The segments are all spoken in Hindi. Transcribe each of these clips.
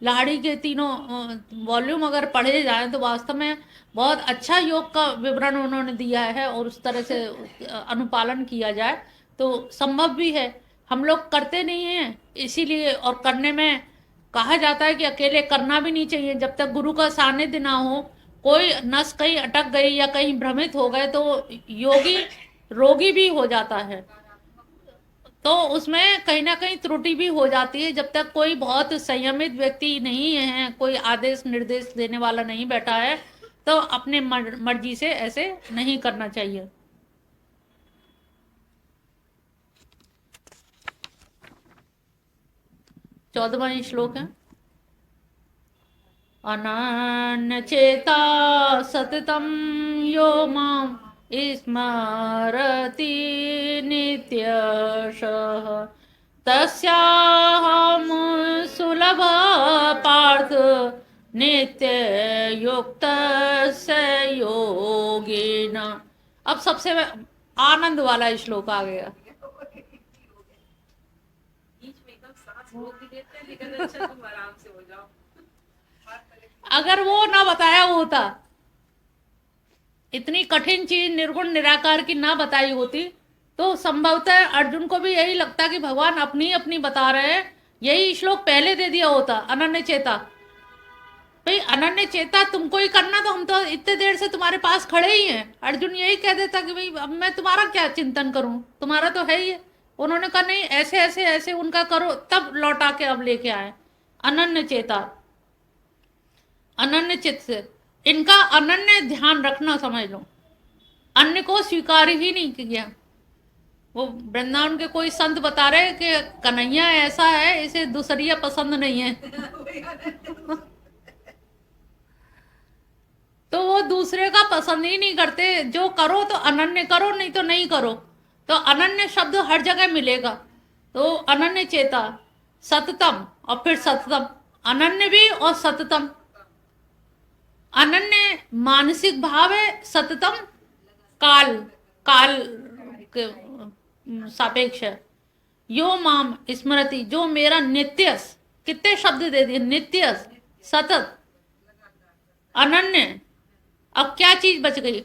लाहिड़ी के तीनों वॉल्यूम अगर पढ़े जाएं तो वास्तव में बहुत अच्छा योग का विवरण उन्होंने दिया है, और उस तरह से अनुपालन किया जाए तो संभव भी है। हम लोग करते नहीं हैं इसीलिए, और करने में कहा जाता है कि अकेले करना भी नहीं चाहिए जब तक गुरु का सानिध्य ना हो। कोई नस कहीं अटक गई या कहीं भ्रमित हो गए तो योगी रोगी भी हो जाता है, तो उसमें कहीं ना कहीं त्रुटि भी हो जाती है। जब तक कोई बहुत संयमित व्यक्ति नहीं है, कोई आदेश निर्देश देने वाला नहीं बैठा है, तो अपने मर्जी से ऐसे नहीं करना चाहिए। चौदहवां श्लोक है, अनन्य चेता सततम यो माम स्मरति नित्यशः तस्याहं सुलभ पार्थ नित्य युक्तस्य योगिन। अब सबसे आनंद वाला श्लोक आ गया। अगर वो ना बताया होता, इतनी कठिन चीज निर्गुण निराकार की ना बताई होती, तो संभवतः अर्जुन को भी यही लगता कि भगवान अपनी अपनी बता रहे हैं, यही श्लोक पहले दे दिया होता अनन्य चेता। भाई अनन्य चेता तुमको ही करना, तो हम तो इतने देर से तुम्हारे पास खड़े ही हैं। अर्जुन यही कह देता कि भाई अब मैं तुम्हारा क्या चिंतन करूं, तुम्हारा तो है ही है। उन्होंने कहा नहीं, ऐसे ऐसे ऐसे उनका करो, तब लौटा के अब लेके आए अनन्य चेता, अनन्य चित्त से। इनका अनन्य ध्यान रखना समझ लो, अन्य को स्वीकार ही नहीं किया। वो वृंदावन के कोई संत बता रहे कि कन्हैया ऐसा है, इसे दूसरिया पसंद नहीं है। तो वो दूसरे का पसंद ही नहीं करते, जो करो तो अनन्य करो, नहीं तो नहीं करो। तो अनन्य शब्द हर जगह मिलेगा। तो अनन्य चेता सततम, और फिर सततम, अनन्य भी और सततम। अनन्य मानसिक भाव है, सततम काल काल के सापेक्ष है। यो माम स्मृति, जो मेरा नित्य, कितने शब्द दे दिए, नित्य, सतत, अनन्य। अब क्या चीज बच गई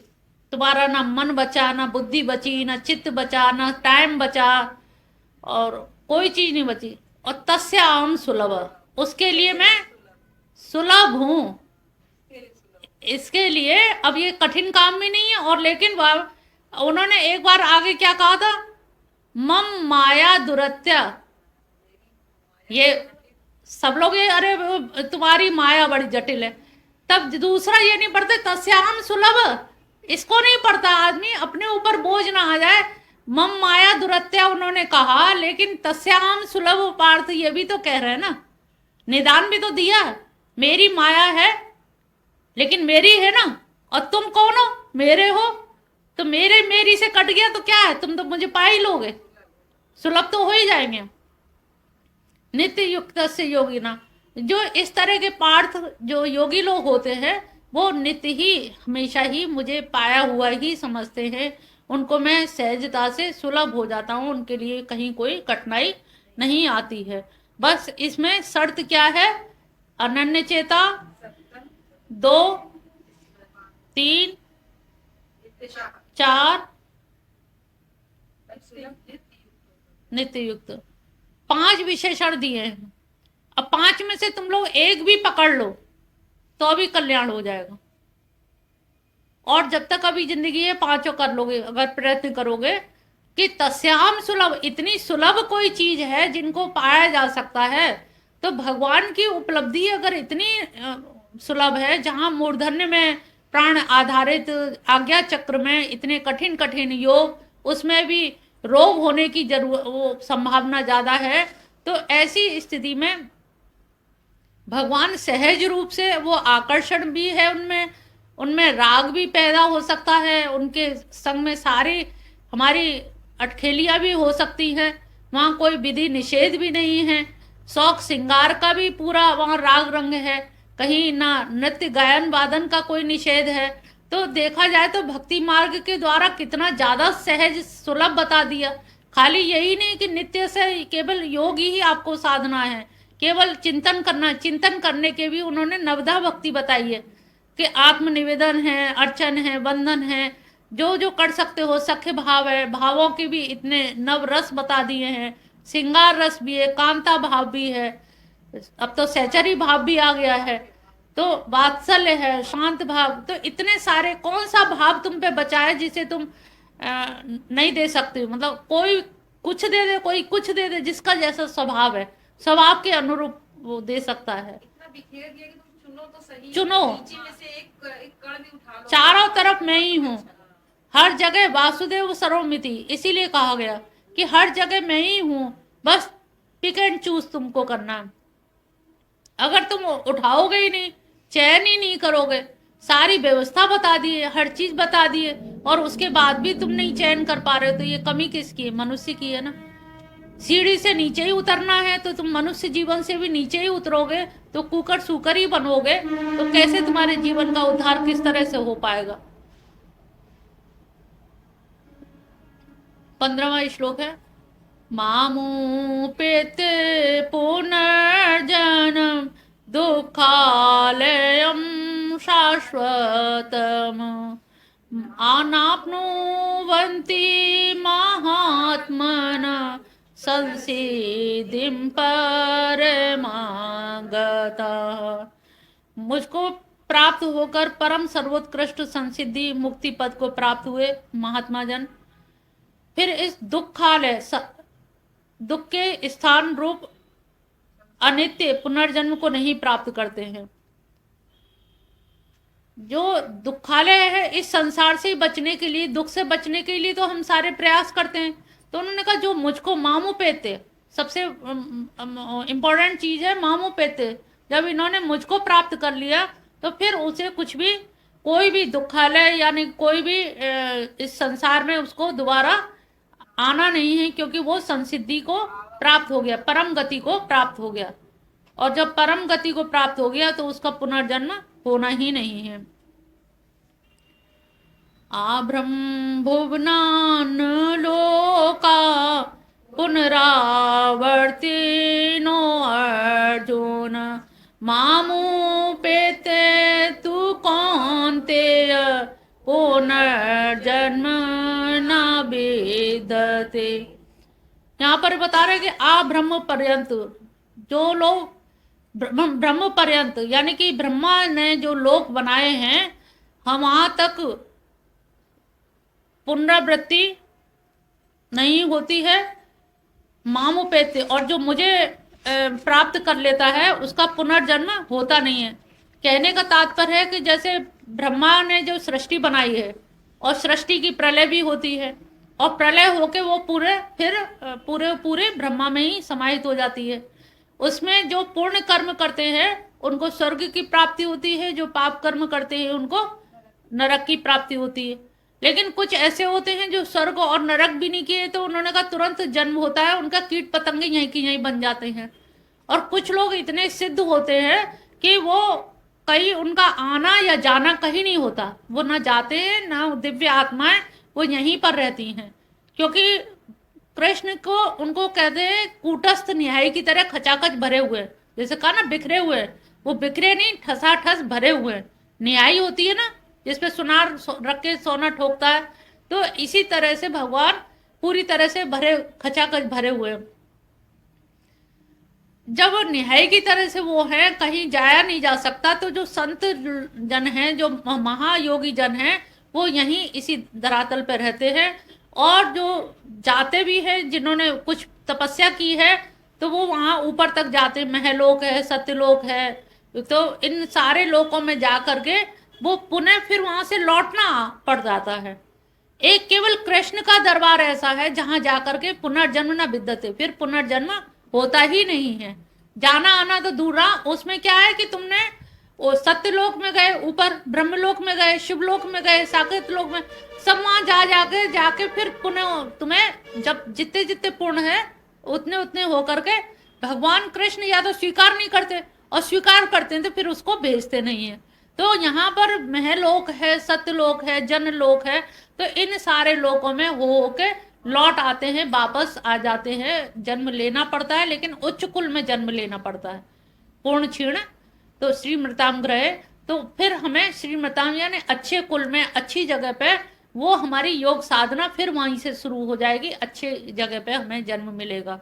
तुम्हारा? ना मन बचा, ना बुद्धि बची, ना चित्त बचा, ना टाइम बचा, और कोई चीज नहीं बची। और तस्याम सुलभ, उसके लिए मैं सुलभ हूं। इसके लिए अब ये कठिन काम भी नहीं है। और लेकिन उन्होंने एक बार आगे क्या कहा था, मम माया दुरत्या। ये सब लोग ये अरे तुम्हारी माया बड़ी जटिल है। तब दूसरा ये नहीं पढ़ते तस्याम सुलभ, इसको नहीं पढ़ता आदमी, अपने ऊपर बोझ ना आ जाए। मम माया दुरत्या उन्होंने कहा, लेकिन तस्याम सुलभ पार्थ ये भी तो कह रहे हैं ना, निदान भी तो दिया। मेरी माया है लेकिन मेरी है ना, और तुम कौन हो? मेरे हो। तो मेरे मेरी से कट गया तो क्या है, तुम तो मुझे पा ही लोगे, सुलभ तो हो ही जाएंगे। नित्य युक्त से योगी ना, जो इस तरह के पार्थ जो योगी लोग होते हैं, वो नित्य ही हमेशा ही मुझे पाया हुआ ही समझते हैं। उनको मैं सहजता से सुलभ हो जाता हूँ, उनके लिए कहीं कोई कठिनाई नहीं आती है। बस इसमें शर्त क्या है, अनन्य चेता, 2 3 4 नित्य युक्त, 5 विशेषण दिए हैं। अब 5 में से तुम लोग एक भी पकड़ लो तो भी कल्याण हो जाएगा। और जब तक अभी जिंदगी है 5 कर लोगे, अगर प्रयत्न करोगे कि तस्याम सुलभ, इतनी सुलभ कोई चीज है जिनको पाया जा सकता है। तो भगवान की उपलब्धि अगर इतनी सुलभ है, जहां मूर्धन्य में प्राण आधारित आज्ञा चक्र में इतने कठिन कठिन योग, उसमें भी रोग होने की वो संभावना ज्यादा है। तो ऐसी स्थिति में भगवान सहज रूप से, वो आकर्षण भी है उनमें, उनमें राग भी पैदा हो सकता है, उनके संग में सारी हमारी अटखेलियां भी हो सकती हैं। वहाँ कोई विधि निषेध भी नहीं है, शौक श्रृंगार का भी पूरा वहाँ राग रंग है, कहीं ना नृत्य गायन वादन का कोई निषेध है। तो देखा जाए तो भक्ति मार्ग के द्वारा कितना ज्यादा सहज सुलभ बता दिया। खाली यही नहीं कि नित्य से केवल योग ही आपको साधना है, केवल चिंतन करना, चिंतन करने के भी उन्होंने नवधा भक्ति बताई है कि आत्मनिवेदन है, अर्चन है, बंधन है, जो जो कर सकते हो, सख्य भाव है, भावों के भी इतने नव रस बता दिए हैं, श्रृंगार रस भी है, कांता भाव भी है, अब तो सहचरी भाव भी आ गया है, तो वात्सल्य है, शांत भाव, तो इतने सारे, कौन सा भाव तुम पे बचा है जिसे तुम नहीं दे सकते? मतलब कोई कुछ दे दे, कोई कुछ दे दे, जिसका जैसा स्वभाव है, स्वभाव के अनुरूप वो दे सकता है। इतना बिखेर दिया कि तुम चुनो तो सही, चुनो, नीचे में से एक कण भी उठा लो, चारों तरफ मैं ही हूँ, हर जगह वासुदेव सर्वमिति, इसीलिए कहा गया कि हर जगह मैं ही हूँ, बस पिक एंड चूज तुमको करना है। अगर तुम उठाओगे ही नहीं, चयन ही नहीं करोगे, सारी व्यवस्था बता दी है, हर चीज बता दी है, और उसके बाद भी तुम नहीं चयन कर पा रहे हो, तो ये कमी किसकी है? मनुष्य की है ना। सीढ़ी से नीचे ही उतरना है तो तुम मनुष्य जीवन से भी नीचे ही उतरोगे, तो कुकर सूकर ही बनोगे, तो कैसे तुम्हारे जीवन का उद्धार किस तरह से हो पाएगा? 15वां श्लोक है, मामुपेते पुनर्जन्म दुःखालयं शाश्वतम् अनाप्नुवन्ति महात्मनः संसिद्धिं परमागतः। मुझको प्राप्त होकर परम सर्वोत्कृष्ट संसिद्धि मुक्ति पद को प्राप्त हुए महात्मा जन, फिर इस दुखालय, दुख के स्थान रूप अनित्य पुनर्जन्म को नहीं प्राप्त करते हैं। जो दुखालय है, इस संसार से बचने के लिए, दुख से बचने के लिए तो हम सारे प्रयास करते हैं। तो उन्होंने कहा जो मुझको मामू पेते, सबसे इम्पोर्टेंट चीज है मामू पेते, जब इन्होंने मुझको प्राप्त कर लिया तो फिर उसे कुछ भी, कोई भी दुखालय यानी कोई भी इस संसार में उसको दोबारा आना नहीं है, क्योंकि वो संसिद्धि को प्राप्त हो गया, परम गति को प्राप्त हो गया, और जब परम गति को प्राप्त हो गया तो उसका पुनर्जन्म होना ही नहीं है। आभ्रम भुवनान लोका पुनरावर्तिनो अर्जुन मामुपेते तु कौन्तेय पुनर्जन्म न विद्यते। यहाँ पर बता रहे कि आ ब्रह्म पर्यंत, जो लोग ब्रह्म पर्यंत यानी कि ब्रह्मा ने जो लोक बनाए हैं, हम वहां तक पुनरावृत्ति नहीं होती है, मामुपेते, और जो मुझे प्राप्त कर लेता है उसका पुनर्जन्म होता नहीं है। कहने का तात्पर्य है कि जैसे ब्रह्मा ने जो सृष्टि बनाई है, और सृष्टि की प्रलय भी होती है, और प्रलय होके वो पूरे ब्रह्मा में ही समाहित हो जाती है। उसमें जो पूर्ण कर्म करते हैं उनको स्वर्ग की प्राप्ति होती है, जो पाप कर्म करते हैं उनको नरक की प्राप्ति होती है। लेकिन कुछ ऐसे होते हैं जो स्वर्ग और नरक भी नहीं किए, तो उन्होंने कहा तुरंत जन्म होता है, उनका कीट पतंगे यहीं की यहीं बन जाते हैं। और कुछ लोग इतने सिद्ध होते हैं कि वो कहीं उनका आना या जाना कहीं नहीं होता, वो ना जाते हैं ना दिव्य आत्माएं, वो यहीं पर रहती हैं, क्योंकि कृष्ण को उनको कहते हैं कूटस्थ न्यायी की तरह खचाखच भरे हुए, जैसे कहा ना बिखरे हुए, वो बिखरे नहीं, ठसाठस भरे हुए। न्यायी होती है ना जिसपे सुनार रख के सोना ठोकता है, तो इसी तरह से भगवान पूरी तरह से भरे, खचाखच भरे हुए। जब न्याय की तरह से वो है, कहीं जाया नहीं जा सकता, तो जो संत जन हैं, जो महायोगी जन हैं, वो यहीं इसी धरातल पर रहते हैं। और जो जाते भी हैं, जिन्होंने कुछ तपस्या की है, तो वो वहाँ ऊपर तक जाते, महलोक है, सत्यलोक है, तो इन सारे लोकों में जा करके वो पुनः फिर वहां से लौटना पड़ जाता है। एक केवल कृष्ण का दरबार ऐसा है जहां जाकर के पुनर्जन्म न विद्यते, फिर पुनर्जन्म होता ही नहीं है। जाना आना तो दूर रहा, उसमें क्या है कि तुमने वो सत्यलोक में गए, ऊपर ब्रह्मलोक में गए, शिवलोक में गए, साकेत लोक में, सब वहां जाके फिर पुनः तुम्हें जब जितने जितने पूर्ण है उतने उतने होकर के भगवान कृष्ण या तो स्वीकार नहीं करते, और स्वीकार करते हैं तो फिर उसको भेजते नहीं है। तो यहाँ पर महलोक है, सत्यलोक है, जनलोक है, तो इन सारे लोकों में हो के लौट आते हैं, वापस आ जाते हैं, जन्म लेना पड़ता है, लेकिन उच्च कुल में जन्म लेना पड़ता है। पूर्ण क्षीण तो श्रीमृताम ग्रहे, तो फिर हमें श्रीमृताम यानी अच्छे कुल में, अच्छी जगह पे, वो हमारी योग साधना फिर वहीं से शुरू हो जाएगी, अच्छे जगह पे हमें जन्म मिलेगा,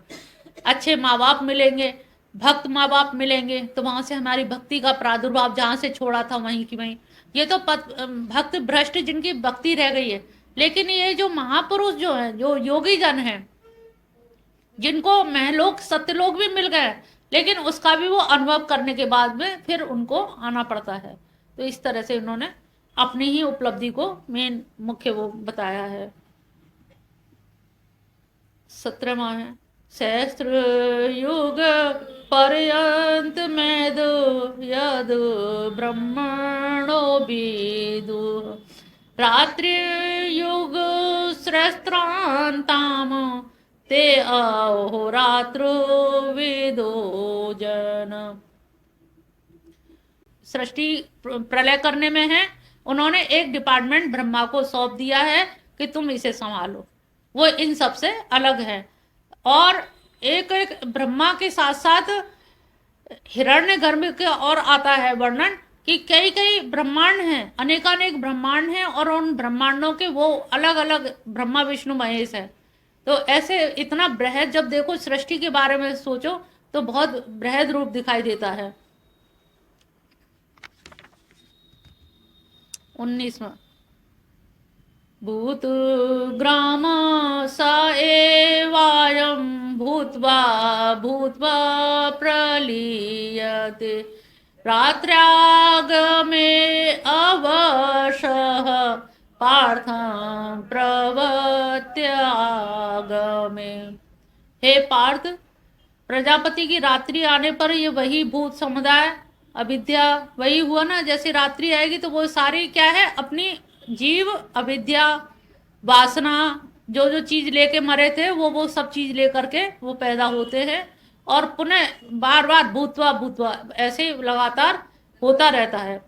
अच्छे माँ बाप मिलेंगे, भक्त माँ बाप मिलेंगे, तो वहां से हमारी भक्ति का प्रादुर्भाव, जहां से छोड़ा था वहीं की वहीं। ये तो भक्त भ्रष्ट जिनकी भक्ति रह गई है, लेकिन ये जो महापुरुष जो है, जो योगी जन है, जिनको महलोक सत्यलोक भी मिल गए, लेकिन उसका भी वो अनुभव करने के बाद में फिर उनको आना पड़ता है। तो इस तरह से उन्होंने अपनी ही उपलब्धि को मेन मुख्य वो बताया है। 17वां है, सहस्त्र युग पर्यंत में दो यद ब्रह्मणो विदु रात्रि युग सहस्त्रांताम ते अहोरात्रो विदो जन। सृष्टि प्रलय करने में है, उन्होंने एक डिपार्टमेंट ब्रह्मा को सौंप दिया है कि तुम इसे संभालो, वो इन सब से अलग है। और एक एक ब्रह्मा के साथ साथ हिरण्यगर्भ के और आता है वर्णन कि कई कई ब्रह्मांड हैं, अनेकानेक ब्रह्मांड हैं, और उन ब्रह्मांडों के वो अलग अलग ब्रह्मा विष्णु महेश है। तो ऐसे इतना बृहद, जब देखो सृष्टि के बारे में सोचो तो बहुत बृहद रूप दिखाई देता है। 19वां, भूत ग्राम स एवायं भूत्वा भूत्वा प्रलीयते रात्र्यागमे अवशः पार्थं प्रवत्यागमे। हे पार्थ, प्रजापति की रात्रि आने पर ये वही भूत समुदाय अविद्या, वही हुआ ना, जैसे रात्रि आएगी तो वो सारी क्या है, अपनी जीव अविद्या वासना, जो जो चीज लेके मरे थे वो सब चीज लेकर के वो पैदा होते हैं, और पुनः बार बार भूतवा भूतवा ऐसे लगातार होता रहता है।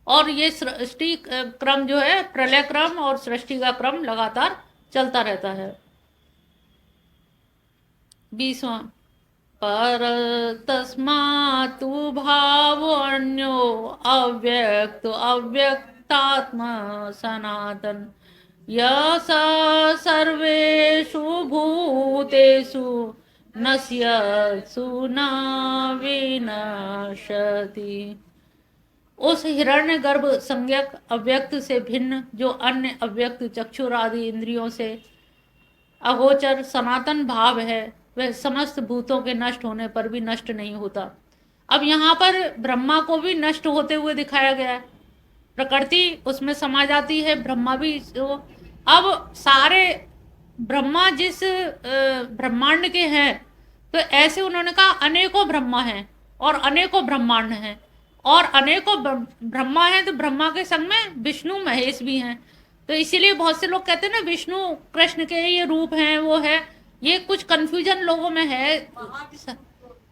और ये सृष्टि क्रम जो है, प्रलय क्रम और सृष्टि का क्रम लगातार चलता रहता है। 20वां, पर तस्मातु भावन्यो अव्यक्त अव्यक्तात्मा सनातन यस सर्वेषु भूतेषु नश्यत्सु न विनश्यति। उस हिरण्य गर्भ संज्ञक अव्यक्त से भिन्न, जो अन्य अव्यक्त चक्षुर आदि इंद्रियों से अगोचर सनातन भाव है, वह समस्त भूतों के नष्ट होने पर भी नष्ट नहीं होता। अब यहाँ पर ब्रह्मा को भी नष्ट होते हुए दिखाया गया है, प्रकृति उसमें समा जाती है, ब्रह्मा भी। अब सारे ब्रह्मा जिस ब्रह्मांड के हैं, तो ऐसे उन्होंने कहा अनेकों ब्रह्मा हैं और अनेकों ब्रह्मांड हैं, और अनेकों ब्रह्मा हैं तो ब्रह्मा के संग में विष्णु महेश भी हैं। तो इसीलिए बहुत से लोग कहते हैं ना, विष्णु कृष्ण के ये रूप हैं, वो है, ये कुछ कंफ्यूजन लोगों में है।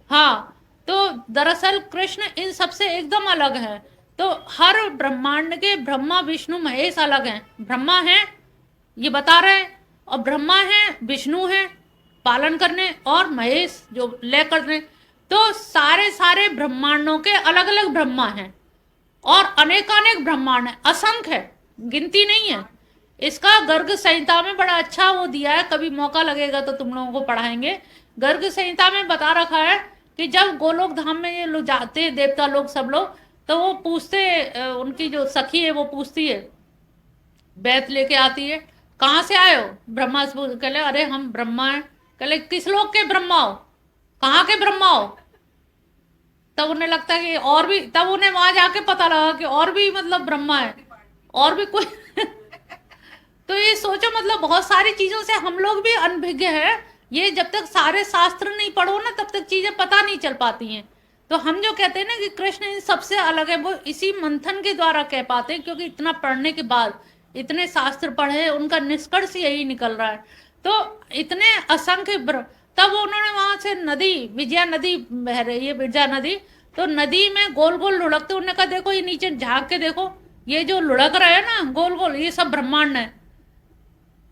हाँ, तो दरअसल कृष्ण इन सबसे एकदम अलग है। तो हर ब्रह्मांड के ब्रह्मा विष्णु महेश अलग हैं। ब्रह्मा है ये बता रहे हैं, और ब्रह्मा है विष्णु है पालन करने, और महेश जो लय करने। तो सारे सारे ब्रह्मांडों के अलग अलग ब्रह्मा हैं, और अनेकानेक ब्रह्मांड है, असंख्य है, गिनती नहीं है। इसका गर्ग संहिता में बड़ा अच्छा वो दिया है, कभी मौका लगेगा तो तुम लोगों को पढ़ाएंगे। गर्ग संहिता में बता रखा है कि जब गोलोक धाम में ये लोग जाते, देवता लोग सब लोग, तो वो पूछते, उनकी जो सखी है वो पूछती है, बैत लेके आती है, कहाँ से आए हो? ब्रह्मा से कहले, अरे हम ब्रह्मा हैं। कहले किस लोक के ब्रह्मा हो, कहाँ के ब्रह्मा हो? तब उन्हें लगता है कि और भी, तब उन्हें वहां जाके पता लगा कि और भी मतलब ब्रह्मा है, और भी कोई तो ये सोचो, मतलब बहुत सारी चीजों से हम लोग भी अनभिज्ञ है। ये जब तक सारे शास्त्र नहीं पढ़ो ना, तब तक चीजें पता नहीं चल पाती हैं। तो हम जो कहते हैं ना कि कृष्ण इन सबसे अलग है, वो इसी मंथन के द्वारा कह पाते हैं, क्योंकि इतना पढ़ने के बाद, इतने शास्त्र पढ़े, उनका निष्कर्ष यही निकल रहा है। तो इतने असंख्य तब उन्होंने वहां से नदी, विजया नदी बह रही है, विजया नदी, तो नदी में गोल गोल लुढ़कते, उन्होंने कहा देखो ये नीचे झांक के देखो, ये जो लुढ़क रहा है ना गोल गोल, ये सब ब्रह्मांड है।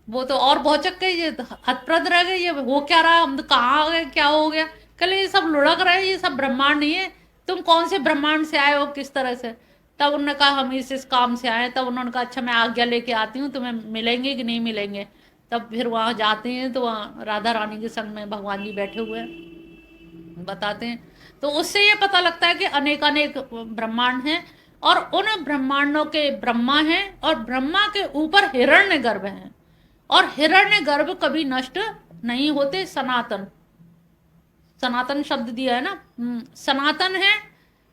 वो तो और भौचक गई, ये तो हतप्रद रह गई, ये हो क्या रहा, हम तो कहाँ आ गए, क्या हो गया। कल ये सब लुढ़क रहे हैं, ये सब ब्रह्मांड नहीं है, तुम कौन से ब्रह्मांड से आए हो, किस तरह से। तब उन्होंने कहा हम इस काम से आए। तब उन्होंने कहा अच्छा मैं आज्ञा लेके आती हूँ, तुम्हें मिलेंगे कि नहीं मिलेंगे। तब फिर वहाँ जाते हैं तो वहाँ राधा रानी के संग में भगवान जी बैठे हुए हैं, बताते हैं। तो उससे ये पता लगता है कि अनेक अनेक ब्रह्मांड हैं, और उन ब्रह्मांडों के ब्रह्मा हैं, और ब्रह्मा के ऊपर हिरण्य गर्भ हैं, और हिरण्य गर्भ कभी नष्ट नहीं होते, सनातन। सनातन शब्द दिया है ना, सनातन है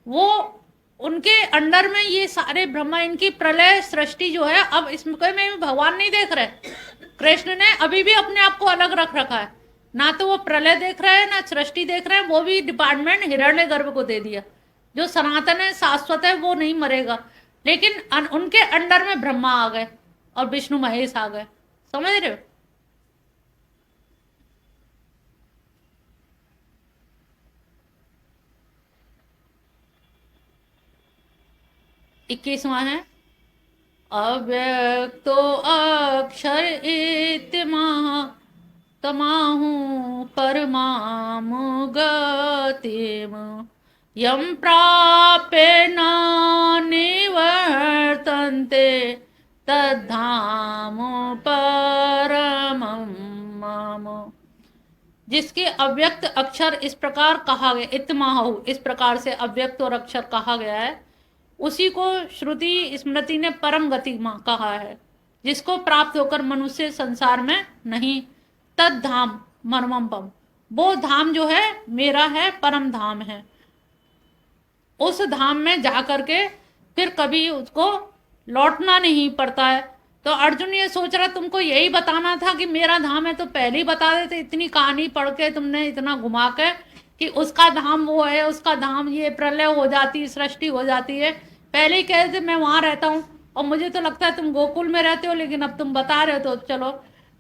वो। उनके अंडर में ये सारे ब्रह्मा, इनकी प्रलय सृष्टि जो है, अब इसमें में भगवान नहीं देख रहे, कृष्ण ने अभी भी अपने आप को अलग रख रखा है। ना तो वो प्रलय देख रहे हैं, ना सृष्टि देख रहे हैं, वो भी डिपार्टमेंट हिरण्य गर्भ को दे दिया। जो सनातन है, शाश्वत है, वो नहीं मरेगा। लेकिन उनके अंडर में ब्रह्मा आ गए और विष्णु महेश आ गए, समझ रहे हो। 21वां है, अव्यक्तो अक्षर इत्मः तमाहु परमाम गतिम यम प्राप्य न निवर्तन्ते तद्धाम परमं मम। जिसके अव्यक्त अक्षर इस प्रकार कहा गया, इत्माहु इस प्रकार से अव्यक्त और अक्षर कहा गया है, उसी को श्रुति स्मृति ने परम गति कहा है, जिसको प्राप्त होकर मनुष्य संसार में नहीं। तद धाम मर्मम पम, वो धाम जो है मेरा है, परम धाम है। उस धाम में जा करके फिर कभी उसको लौटना नहीं पड़ता है। तो अर्जुन ये सोच रहा तुमको यही बताना था कि मेरा धाम है, तो पहले ही बता देते। इतनी कहानी पढ़ के तुमने इतना घुमा के कि उसका धाम वो है, उसका धाम ये, प्रलय हो जाती, सृष्टि हो जाती है, पहले ही कह देते मैं वहां रहता हूँ, और मुझे तो लगता है तुम गोकुल में रहते हो, लेकिन अब तुम बता रहे हो तो चलो।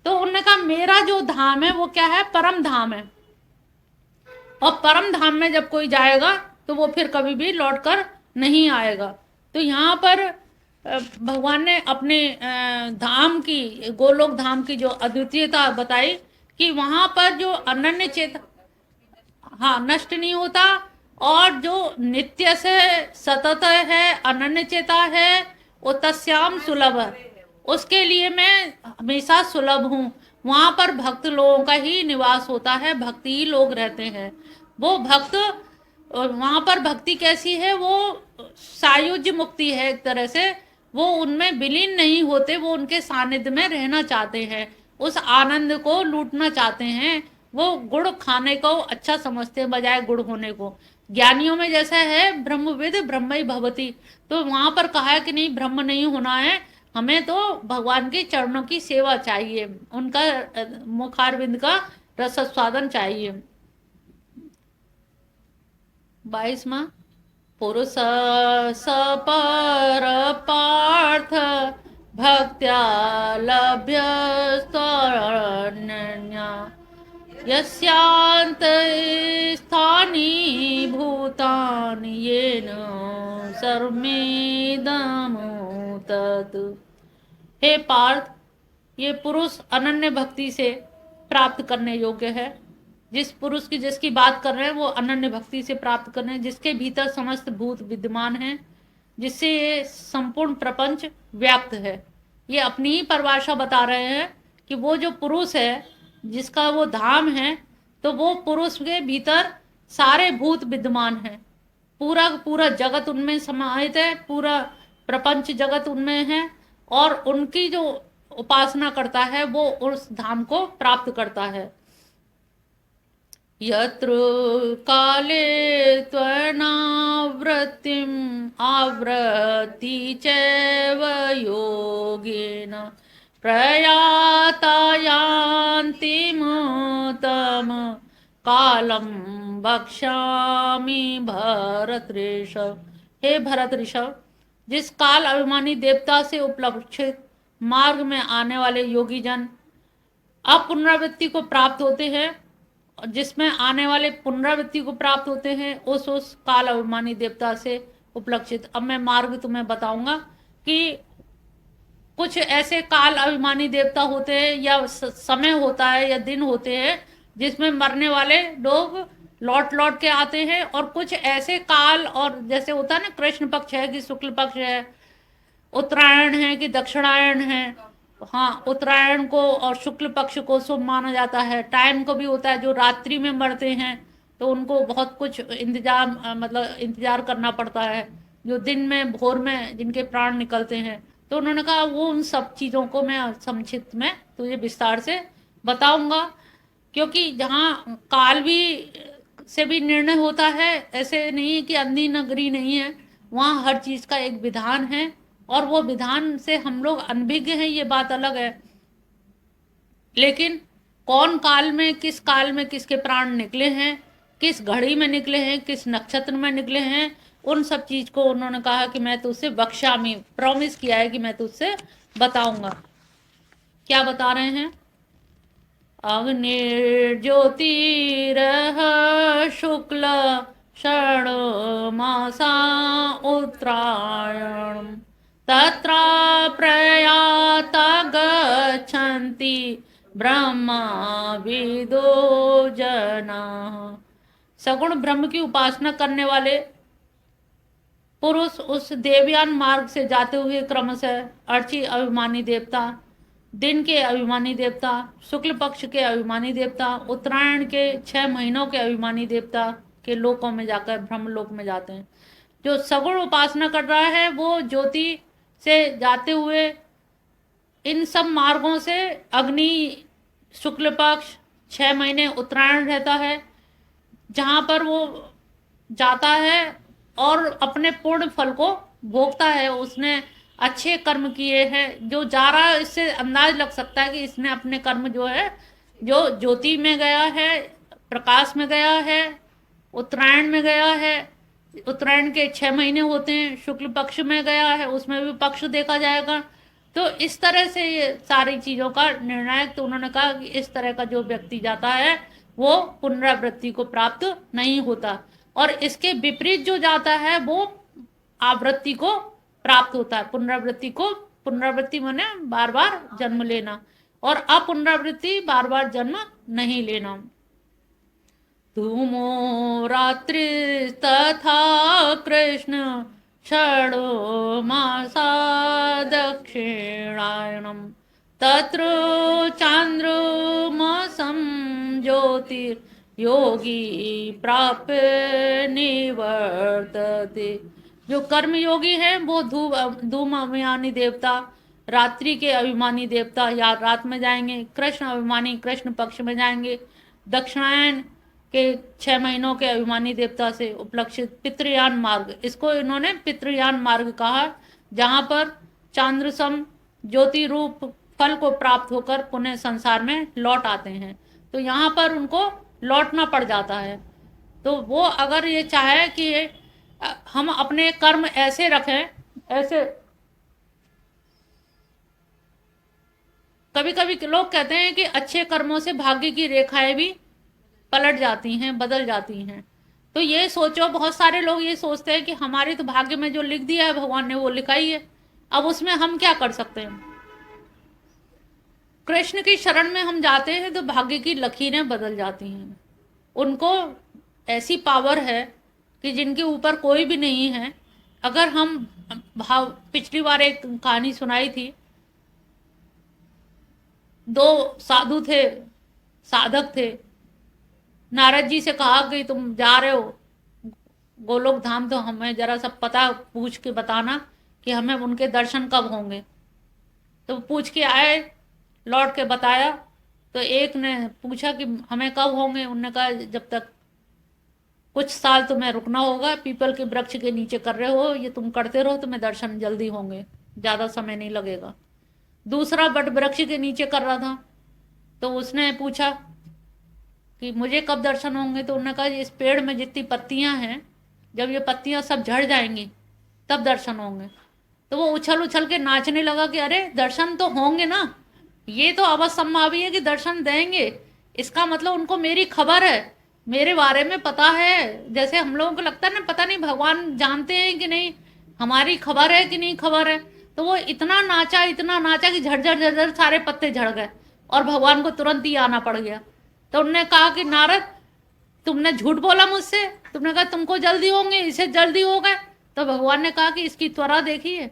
तो उन्होंने कहा मेरा जो धाम है वो क्या है, परम धाम है। और परम धाम में जब कोई जाएगा तो वो फिर कभी भी लौटकर नहीं आएगा। तो यहाँ पर भगवान ने अपने धाम की, गोलोक धाम की जो अद्वितीयता बताई कि वहां पर जो अनन्य चेत, हाँ, नष्ट नहीं होता, और जो नित्य से सतत है, अनन्य चेता है, वो तस्याम सुलभ, उसके लिए मैं हमेशा सुलभ हूँ। वहां पर भक्त लोगों का ही निवास होता है, भक्ति ही लोग रहते हैं। वो भक्त, वहां पर भक्ति कैसी है, वो सायुज्य मुक्ति है एक तरह से। वो उनमें विलीन नहीं होते, वो उनके सानिध्य में रहना चाहते हैं, उस आनंद को लूटना चाहते हैं। वो गुड़ खाने को अच्छा समझते हैं बजाय गुड़ होने को। ज्ञानियों में जैसा है ब्रह्मविद ब्रह्मई भवति, तो वहां पर कहा है कि नहीं, ब्रह्म नहीं होना है, हमें तो भगवान के चरणों की सेवा चाहिए, उनका मुखारविंद का रसस्वादन चाहिए। 22वां, पुरुष सपर पार्थ भक्त्या लभ्य यस्यांत स्थानी भूतानि येन सर्वमेदं तत्। हे पार्थ, ये पुरुष अनन्य भक्ति से प्राप्त करने योग्य है। जिस पुरुष की, जिसकी बात कर रहे हैं, वो अनन्य भक्ति से प्राप्त कर रहे हैं, जिसके भीतर समस्त भूत विद्यमान हैं, जिससे ये संपूर्ण प्रपंच व्याप्त है। ये अपनी ही परिभाषा बता रहे हैं कि वो जो पुरुष है, जिसका वो धाम है, तो वो पुरुष के भीतर सारे भूत विद्यमान हैं, पूरा पूरा जगत उनमें समाहित है, पूरा प्रपंच जगत उनमें है, और उनकी जो उपासना करता है वो उस धाम को प्राप्त करता है। यत्र काले त्वनावृत्तिम आवृत्ति चैव योगेन प्रयाता यान्तिमतम कालम बक्ष्यामि भरत ऋषभ। हे भरत ऋषभ, जिस काल अभिमानी देवता से उपलक्षित मार्ग में आने वाले योगी जन अपुनरावृत्ति को प्राप्त होते हैं, जिसमें आने वाले पुनरावृत्ति को प्राप्त होते हैं, उस काल अभिमानी देवता से उपलक्षित। अब मैं मार्ग तुम्हें बताऊंगा कि कुछ ऐसे काल अभिमानी देवता होते हैं या समय होता है या दिन होते हैं जिसमें मरने वाले लोग लौट लौट के आते हैं, और कुछ ऐसे काल और जैसे होता है ना कृष्ण पक्ष है कि शुक्ल पक्ष है, उत्तरायण है कि दक्षिणायन है। हाँ, उत्तरायण को और शुक्ल पक्ष को शुभ माना जाता है। टाइम को भी होता है, जो रात्रि में मरते हैं तो उनको बहुत कुछ मतलब इंतजार करना पड़ता है। जो दिन में भोर में जिनके प्राण निकलते हैं, तो उन्होंने कहा वो उन सब चीज़ों को मैं संक्षिप्त में तुझे विस्तार से बताऊंगा, क्योंकि जहाँ काल भी से भी निर्णय होता है, ऐसे नहीं है कि अंधी नगरी नहीं है, वहाँ हर चीज़ का एक विधान है, और वो विधान से हम लोग अनभिज्ञ हैं, ये बात अलग है। लेकिन कौन काल में किसके प्राण निकले हैं, किस घड़ी में निकले हैं, किस नक्षत्र में निकले हैं, उन सब चीज को उन्होंने कहा कि मैं तुझसे बख्शामी, प्रॉमिस किया है कि मैं तुझसे बताऊंगा। क्या बता रहे हैं? अग्निर्ज्योतिरः शुक्ल षण् मासा उत्तरायणम् तत्र प्रयाता गच्छन्ति ब्रह्मा विदो जनाः। सगुण ब्रह्म की उपासना करने वाले पुरुष उस देवयान मार्ग से जाते हुए क्रमशः अर्ची अभिमानी देवता, दिन के अभिमानी देवता, शुक्ल पक्ष के अभिमानी देवता, उत्तरायण के 6 महीनों के अभिमानी देवता के लोकों में जाकर ब्रह्मलोक में जाते हैं। जो सगुण उपासना कर रहा है वो ज्योति से जाते हुए इन सब मार्गों से अग्नि, शुक्ल पक्ष, 6 महीने उत्तरायण रहता है, जहाँ पर वो जाता है और अपने पूर्ण फल को भोगता है। उसने अच्छे कर्म किए हैं, जो जा रहा है इससे अंदाज लग सकता है कि इसने अपने कर्म जो है, जो ज्योति में गया है, प्रकाश में गया है, उत्तरायण में गया है, उत्तरायण के 6 महीने होते हैं, शुक्ल पक्ष में गया है, उसमें भी पक्ष देखा जाएगा। तो इस तरह से ये सारी चीज़ों का निर्णायक, तो उन्होंने कहा कि इस तरह का जो व्यक्ति जाता है वो पुनरावृत्ति को प्राप्त नहीं होता, और इसके विपरीत जो जाता है वो आवृत्ति को प्राप्त होता है। पुनरावृत्ति माने बार बार जन्म लेना, और अपुनरावृत्ति बार बार जन्म नहीं लेना। धूमो रात्रि तथा कृष्ण षडो मासा दक्षिणायनम तत्र चांद्रमासं ज्योतिर्योगी प्राप्य निवर्तते। जो कर्म योगी है वो धूम अभिमानी देवता, रात्रि के अभिमानी देवता या रात में जाएंगे, कृष्ण अभिमानी कृष्ण पक्ष में जाएंगे, दक्षिणायन के 6 महीनों के अभिमानी देवता से उपलक्षित पितृयान मार्ग, इसको इन्होंने पितृयान मार्ग कहा, जहाँ पर चांद्रसम ज्योति रूप फल को प्राप्त होकर पुनः संसार में लौट आते हैं। तो यहाँ पर उनको लौटना पड़ जाता है। तो वो अगर ये चाहे कि हम अपने कर्म ऐसे रखें, ऐसे कभी कभी लोग कहते हैं कि अच्छे कर्मों से भाग्य की रेखाएं भी पलट जाती हैं, बदल जाती हैं। तो ये सोचो, बहुत सारे लोग ये सोचते हैं कि हमारे तो भाग्य में जो लिख दिया है भगवान ने वो लिखा ही है, अब उसमें हम क्या कर सकते हैं। कृष्ण की शरण में हम जाते हैं तो भाग्य की लकीरें बदल जाती हैं। उनको ऐसी पावर है कि जिनके ऊपर कोई भी नहीं है। अगर हम पिछली बार एक कहानी सुनाई थी, 2 साधु थे, साधक थे, नारद जी से कहा कि तुम जा रहे हो गोलोक धाम, तो हमें जरा सब पता पूछ के बताना कि हमें उनके दर्शन कब होंगे। तो पूछ के आए, लौट के बताया। तो एक ने पूछा कि हमें कब होंगे, उन्होंने कहा जब तक कुछ साल तुम्हें रुकना होगा, पीपल के वृक्ष के नीचे कर रहे हो, ये तुम करते रहो, तुम्हें दर्शन जल्दी होंगे, ज़्यादा समय नहीं लगेगा। दूसरा बट वृक्ष के नीचे कर रहा था, तो उसने पूछा कि मुझे कब दर्शन होंगे। तो उन्होंने कहा इस पेड़ में जितनी पत्तियां हैं, जब ये पत्तियां सब झड़ जाएंगी तब दर्शन होंगे। तो वो उछल उछल के नाचने लगा कि अरे दर्शन तो होंगे ना, ये तो अवश्यंभावी है कि दर्शन देंगे, इसका मतलब उनको मेरी खबर है, मेरे बारे में पता है। जैसे हम लोगों को लगता है ना, पता नहीं भगवान जानते हैं कि नहीं, हमारी खबर है कि नहीं खबर है। तो वो इतना नाचा कि झड़झड़ झड़झड़ सारे पत्ते झड़ गए और भगवान को तुरंत ही आना पड़ गया। तो उन्होंने कहा कि नारद, तुमने झूठ बोला मुझसे, तुमने कहा तुमको जल्दी होंगे, इसे जल्दी हो गए। तो भगवान ने कहा कि इसकी त्वरा देखिए,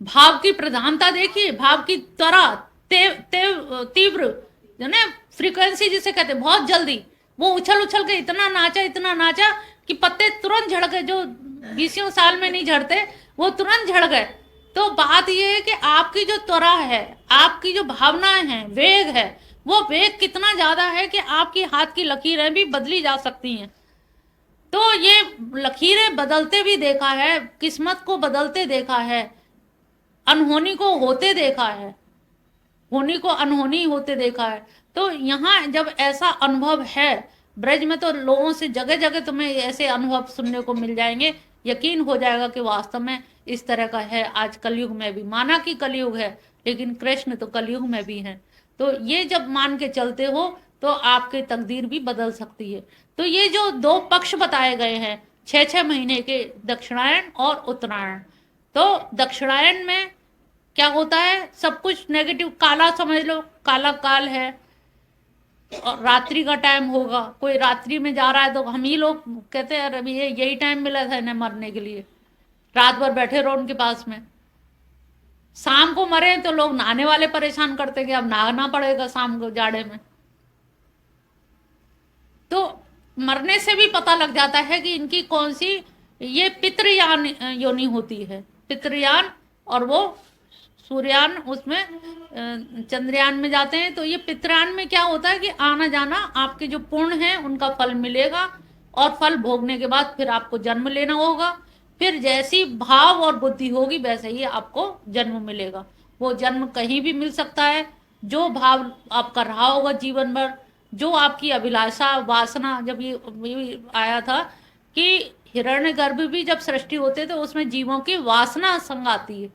भाव की प्रधानता देखिए, भाव की त्वरा, तीव्र जो ना फ्रीक्वेंसी जिसे कहते हैं, बहुत जल्दी वो उछल उछल के इतना नाचा कि पत्ते तुरंत झड़ गए। जो 20 साल में नहीं झड़ते वो तुरंत झड़ गए। तो बात ये है कि आपकी जो त्वरा है, आपकी जो भावनाएं हैं, वेग है, वो वेग कितना ज्यादा है कि आपकी हाथ की लकीरें भी बदली जा सकती हैं। तो ये लकीरें बदलते भी देखा है, किस्मत को बदलते देखा है, अनहोनी को होते देखा है, होनी को अनहोनी होते देखा है। तो यहाँ जब ऐसा अनुभव है, ब्रज में तो लोगों से जगह जगह तुम्हें ऐसे अनुभव सुनने को मिल जाएंगे, यकीन हो जाएगा कि वास्तव में इस तरह का है। आज कलयुग में भी, माना कि कलयुग है, लेकिन कृष्ण तो कलयुग में भी हैं। तो ये जब मान के चलते हो तो आपकी तकदीर भी बदल सकती है। तो ये जो 2 पक्ष बताए गए हैं 6-6 महीने के, दक्षिणायन और उत्तरायण, तो दक्षिणायन में क्या होता है, सब कुछ नेगेटिव, काला समझ लो, काला काल है, और रात्रि का टाइम होगा। कोई रात्रि में जा रहा है तो हम ही लोग कहते हैं अरे ये यही टाइम मिला था इन्हें मरने के लिए, रात भर बैठे रहो उनके पास में। शाम को मरे तो लोग नहाने वाले परेशान करते कि अब नहाना पड़ेगा शाम को जाड़े में। तो मरने से भी पता लग जाता है कि इनकी कौन सी, ये पितृयान योनि होती है, पितृयान, और वो सूर्यान उसमें चंद्रयान में जाते हैं। तो ये पितृयान में क्या होता है कि आना जाना, आपके जो पुण्य है उनका फल मिलेगा, और फल भोगने के बाद फिर आपको जन्म लेना होगा। फिर जैसी भाव और बुद्धि होगी वैसे ही आपको जन्म मिलेगा। वो जन्म कहीं भी मिल सकता है, जो भाव आप कर रहा होगा जीवन भर, जो आपकी अभिलाषा वासना। जब ये आया था कि हिरण्यगर्भ भी जब सृष्टि होते तो उसमें जीवों की वासना संग आती है,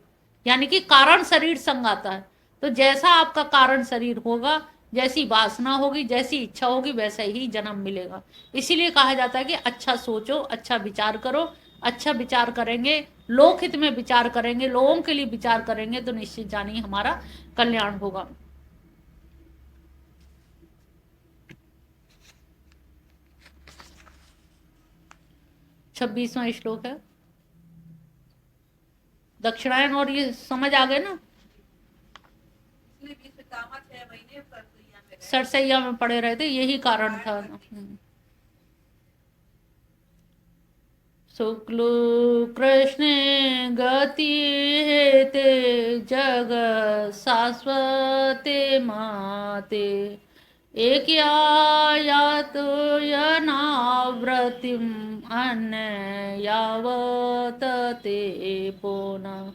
यानी कि कारण शरीर संग आता है। तो जैसा आपका कारण शरीर होगा, जैसी वासना होगी, जैसी इच्छा होगी, वैसा ही जन्म मिलेगा। इसीलिए कहा जाता है कि अच्छा सोचो, अच्छा विचार करो। अच्छा विचार करेंगे, लोकहित में विचार करेंगे, लोगों के लिए विचार करेंगे, तो निश्चित जानिए हमारा कल्याण होगा। 26वां श्लोक है, दक्षिणायन। और ये समझ आ गए ना, सरसैया में पड़े रहे थे, यही कारण था। शुक्ल कृष्ण गति हेते जग शाश्वते माते, एक यात यनाव्रतिम अन्य यावत ते पुनः।